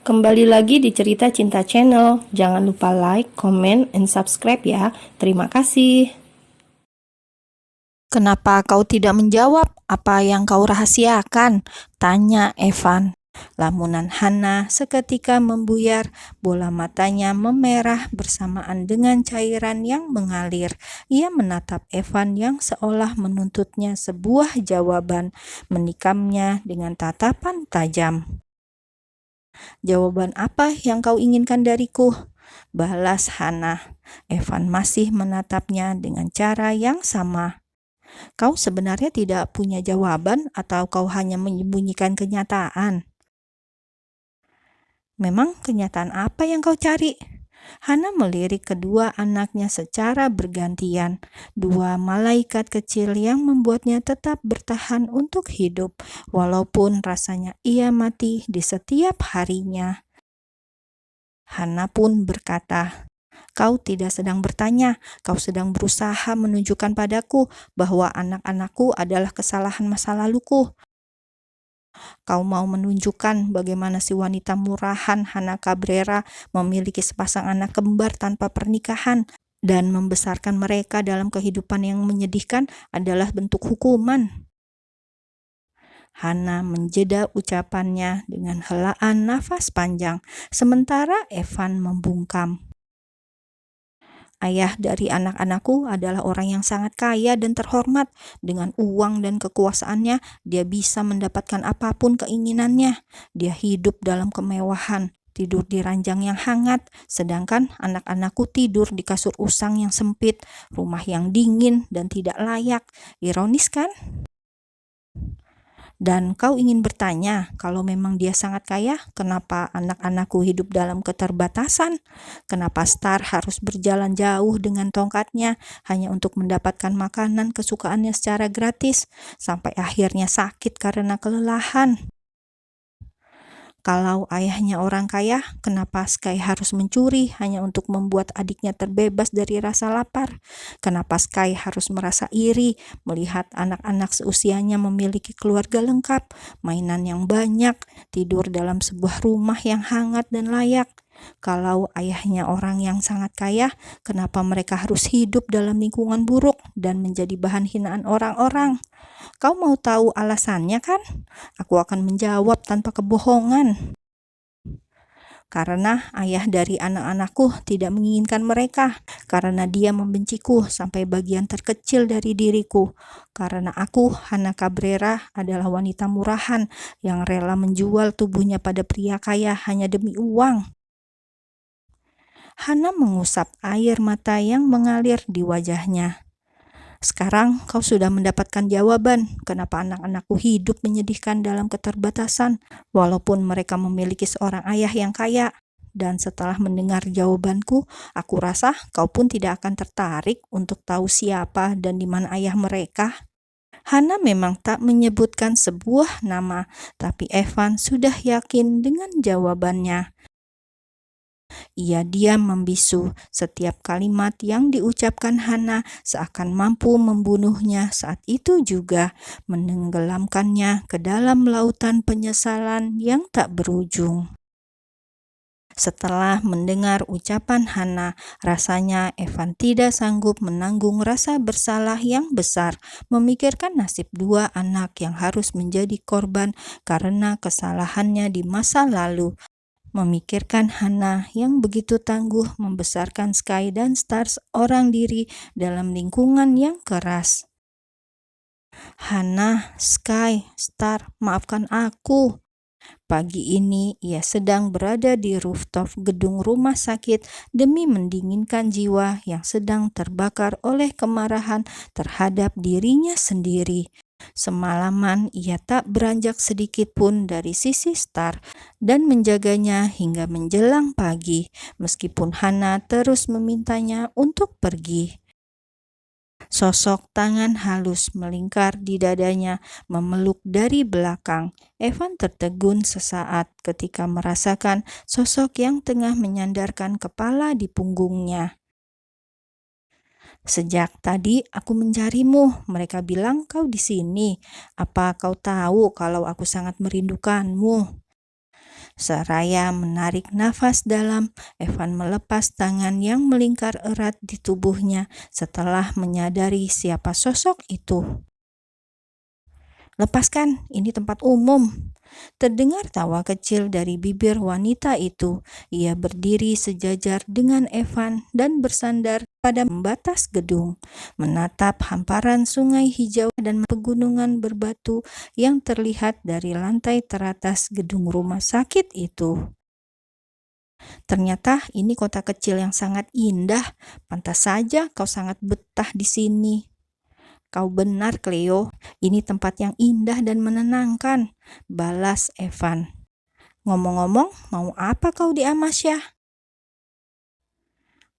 Kembali lagi di Cerita Cinta Channel. Jangan lupa like, comment, and subscribe ya. Terima kasih. Kenapa kau tidak menjawab apa yang kau rahasiakan? Tanya Evan. Lamunan Hana seketika membuyar, bola matanya memerah bersamaan dengan cairan yang mengalir. Ia menatap Evan yang seolah menuntutnya sebuah jawaban, menikamnya dengan tatapan tajam. "Jawaban apa yang kau inginkan dariku?" balas Hana. Evan masih menatapnya dengan cara yang sama. "Kau sebenarnya tidak punya jawaban atau kau hanya menyembunyikan kenyataan?" "Memang kenyataan apa yang kau cari?" Hana melirik kedua anaknya secara bergantian, dua malaikat kecil yang membuatnya tetap bertahan untuk hidup, walaupun rasanya ia mati di setiap harinya. Hana pun berkata, "Kau tidak sedang bertanya, kau sedang berusaha menunjukkan padaku bahwa anak-anakku adalah kesalahan masa laluku. Kau mau menunjukkan bagaimana si wanita murahan Hana Cabrera memiliki sepasang anak kembar tanpa pernikahan dan membesarkan mereka dalam kehidupan yang menyedihkan adalah bentuk hukuman." Hana menjeda ucapannya dengan helaan nafas panjang, sementara Evan membungkam. "Ayah dari anak-anakku adalah orang yang sangat kaya dan terhormat. Dengan uang dan kekuasaannya, dia bisa mendapatkan apapun keinginannya. Dia hidup dalam kemewahan, tidur di ranjang yang hangat, sedangkan anak-anakku tidur di kasur usang yang sempit, rumah yang dingin dan tidak layak. Ironis kan? Dan kau ingin bertanya, kalau memang dia sangat kaya, kenapa anak-anakku hidup dalam keterbatasan? Kenapa Star harus berjalan jauh dengan tongkatnya hanya untuk mendapatkan makanan kesukaannya secara gratis, sampai akhirnya sakit karena kelelahan? Kalau ayahnya orang kaya, kenapa Sky harus mencuri hanya untuk membuat adiknya terbebas dari rasa lapar? Kenapa Sky harus merasa iri melihat anak-anak seusianya memiliki keluarga lengkap, mainan yang banyak, tidur dalam sebuah rumah yang hangat dan layak? Kalau ayahnya orang yang sangat kaya, kenapa mereka harus hidup dalam lingkungan buruk dan menjadi bahan hinaan orang-orang? Kau mau tahu alasannya kan? Aku akan menjawab tanpa kebohongan. Karena ayah dari anak-anakku tidak menginginkan mereka, karena dia membenciku sampai bagian terkecil dari diriku, karena aku, Hana Cabrera, adalah wanita murahan yang rela menjual tubuhnya pada pria kaya hanya demi uang. Hana mengusap air mata yang mengalir di wajahnya. "Sekarang kau sudah mendapatkan jawaban kenapa anak-anakku hidup menyedihkan dalam keterbatasan, walaupun mereka memiliki seorang ayah yang kaya. Dan setelah mendengar jawabanku, aku rasa kau pun tidak akan tertarik untuk tahu siapa dan di mana ayah mereka." Hana memang tak menyebutkan sebuah nama, tapi Evan sudah yakin dengan jawabannya. Ia diam membisu. Setiap kalimat yang diucapkan Hana seakan mampu membunuhnya saat itu juga, menenggelamkannya ke dalam lautan penyesalan yang tak berujung. Setelah mendengar ucapan Hana, rasanya Evan tidak sanggup menanggung rasa bersalah yang besar, memikirkan nasib dua anak yang harus menjadi korban karena kesalahannya di masa lalu. Memikirkan Hana yang begitu tangguh membesarkan Sky dan Stars orang diri dalam lingkungan yang keras. "Hana, Sky, Star, maafkan aku." Pagi ini ia sedang berada di rooftop gedung rumah sakit demi mendinginkan jiwa yang sedang terbakar oleh kemarahan terhadap dirinya sendiri. Semalaman ia tak beranjak sedikit pun dari sisi Star dan menjaganya hingga menjelang pagi, meskipun Hana terus memintanya untuk pergi. Sosok tangan halus melingkar di dadanya, memeluk dari belakang. Evan tertegun sesaat ketika merasakan sosok yang tengah menyandarkan kepala di punggungnya. "Sejak tadi aku mencarimu. Mereka bilang kau di sini. Apa kau tahu kalau aku sangat merindukanmu?" Seraya menarik nafas dalam, Evan melepas tangan yang melingkar erat di tubuhnya setelah menyadari siapa sosok itu. "Lepaskan, ini tempat umum." Terdengar tawa kecil dari bibir wanita itu. Ia berdiri sejajar dengan Evan dan bersandar pada pembatas gedung, menatap hamparan sungai hijau dan pegunungan berbatu yang terlihat dari lantai teratas gedung rumah sakit itu. "Ternyata ini kota kecil yang sangat indah. Pantas saja kau sangat betah di sini." "Kau benar, Cleo. Ini tempat yang indah dan menenangkan," balas Evan. "Ngomong-ngomong, mau apa kau di Amasya?"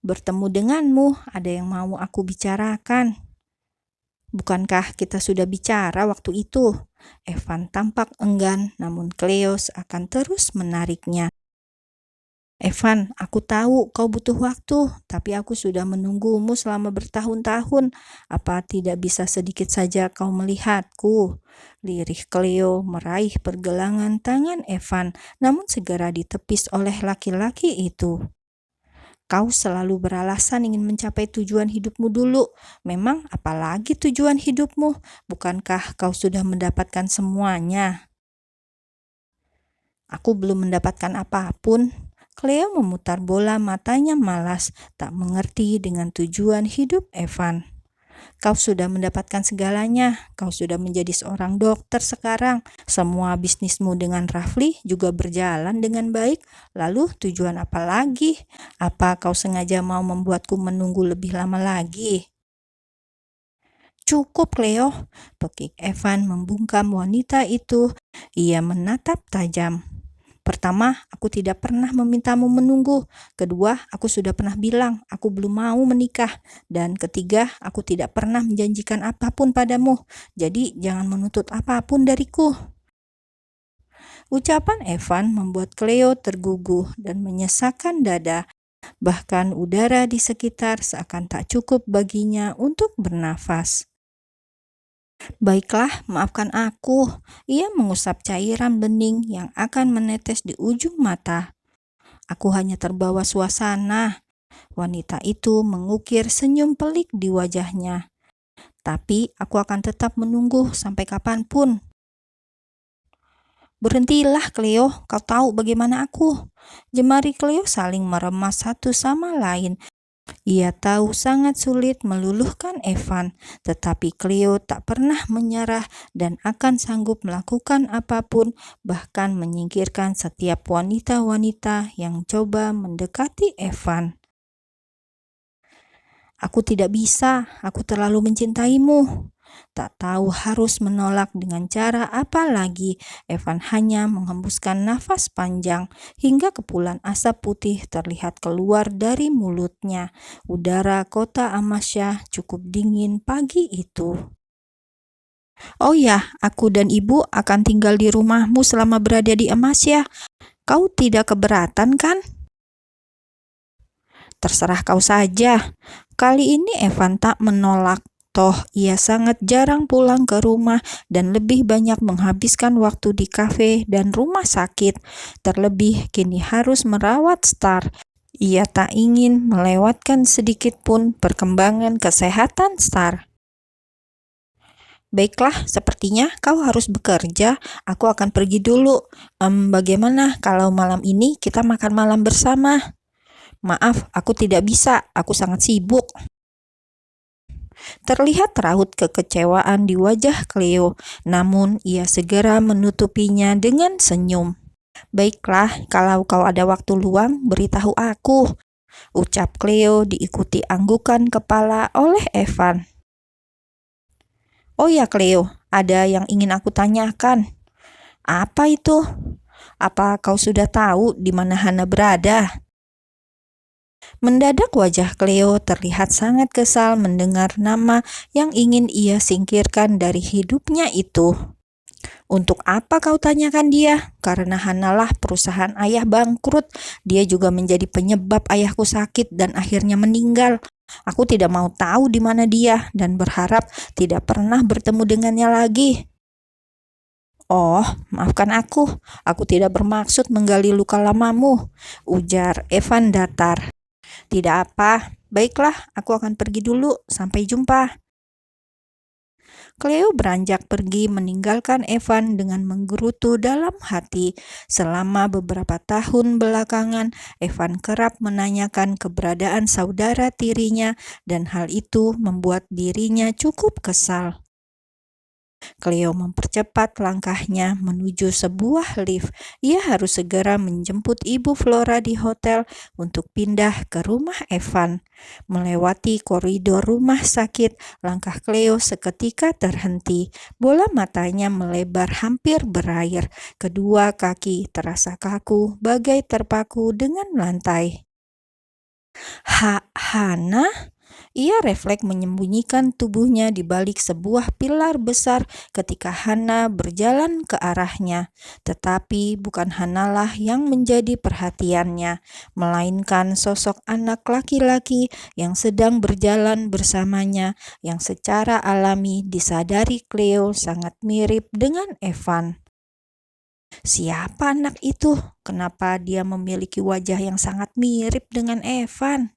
"Bertemu denganmu, ada yang mau aku bicarakan." "Bukankah kita sudah bicara waktu itu?" Evan tampak enggan, namun Cleo akan terus menariknya. "Evan, aku tahu kau butuh waktu, tapi aku sudah menunggumu selama bertahun-tahun. Apa tidak bisa sedikit saja kau melihatku?" Lirih Cleo meraih pergelangan tangan Evan, namun segera ditepis oleh laki-laki itu. "Kau selalu beralasan ingin mencapai tujuan hidupmu dulu. Memang apalagi tujuan hidupmu? Bukankah kau sudah mendapatkan semuanya?" "Aku belum mendapatkan apapun." Cleo memutar bola matanya malas, tak mengerti dengan tujuan hidup Evan. "Kau sudah mendapatkan segalanya. Kau sudah menjadi seorang dokter sekarang. Semua bisnismu dengan Rafli juga berjalan dengan baik. Lalu tujuan apa lagi? Apa kau sengaja mau membuatku menunggu lebih lama lagi?" "Cukup, Cleo," pekik Evan membungkam wanita itu. Ia menatap tajam. "Pertama, aku tidak pernah memintamu menunggu. Kedua, aku sudah pernah bilang aku belum mau menikah. Dan ketiga, aku tidak pernah menjanjikan apapun padamu. Jadi jangan menuntut apapun dariku." Ucapan Evan membuat Cleo terguguh dan menyesakkan dada. Bahkan udara di sekitar seakan tak cukup baginya untuk bernafas. "Baiklah, maafkan aku." Ia mengusap cairan bening yang akan menetes di ujung mata. "Aku hanya terbawa suasana." Wanita itu mengukir senyum pelik di wajahnya. "Tapi aku akan tetap menunggu sampai kapanpun." "Berhentilah, Cleo. Kau tahu bagaimana aku." Jemari Cleo saling meremas satu sama lain. Ia tahu sangat sulit meluluhkan Evan, tetapi Cleo tak pernah menyerah dan akan sanggup melakukan apapun, bahkan menyingkirkan setiap wanita-wanita yang coba mendekati Evan. "Aku tidak bisa, aku terlalu mencintaimu." Tak tahu harus menolak dengan cara apa lagi, Evan hanya menghembuskan nafas panjang hingga kepulan asap putih terlihat keluar dari mulutnya. Udara kota Amasya cukup dingin pagi itu. "Oh ya, aku dan ibu akan tinggal di rumahmu selama berada di Amasya. Kau tidak keberatan, kan?" "Terserah kau saja." Kali ini Evan tak menolak. Toh ia sangat jarang pulang ke rumah dan lebih banyak menghabiskan waktu di kafe dan rumah sakit. Terlebih kini harus merawat Star. Ia tak ingin melewatkan sedikit pun perkembangan kesehatan Star. "Baiklah, sepertinya kau harus bekerja. Aku akan pergi dulu. Bagaimana kalau malam ini kita makan malam bersama?" "Maaf, aku tidak bisa. Aku sangat sibuk." Terlihat raut kekecewaan di wajah Cleo, namun ia segera menutupinya dengan senyum. "Baiklah, kalau kau ada waktu luang, beritahu aku," ucap Cleo diikuti anggukan kepala oleh Evan. "Oh ya, Cleo, ada yang ingin aku tanyakan." "Apa itu?" "Apa kau sudah tahu di mana Hana berada?" Mendadak wajah Cleo terlihat sangat kesal mendengar nama yang ingin ia singkirkan dari hidupnya itu. "Untuk apa kau tanyakan dia? Karena Hanalah perusahaan ayah bangkrut. Dia juga menjadi penyebab ayahku sakit dan akhirnya meninggal. Aku tidak mau tahu di mana dia dan berharap tidak pernah bertemu dengannya lagi." Oh, maafkan aku. Aku tidak bermaksud menggali luka lamamu, ujar Evan datar. Tidak apa, baiklah, aku akan pergi dulu. Sampai jumpa. Cleo beranjak pergi meninggalkan Evan dengan menggerutu dalam hati. Selama beberapa tahun belakangan, Evan kerap menanyakan keberadaan saudara tirinya dan hal itu membuat dirinya cukup kesal. Cleo mempercepat langkahnya menuju sebuah lift. Ia harus segera menjemput Ibu Flora di hotel untuk pindah ke rumah Evan. Melewati koridor rumah sakit, langkah Cleo seketika terhenti. Bola matanya melebar hampir berair. Kedua kaki terasa kaku, bagai terpaku dengan lantai. Hana? Ia refleks menyembunyikan tubuhnya di balik sebuah pilar besar ketika Hana berjalan ke arahnya. Tetapi bukan Hanalah yang menjadi perhatiannya, melainkan sosok anak laki-laki yang sedang berjalan bersamanya, yang secara alami disadari Cleo sangat mirip dengan Evan. Siapa anak itu? Kenapa dia memiliki wajah yang sangat mirip dengan Evan?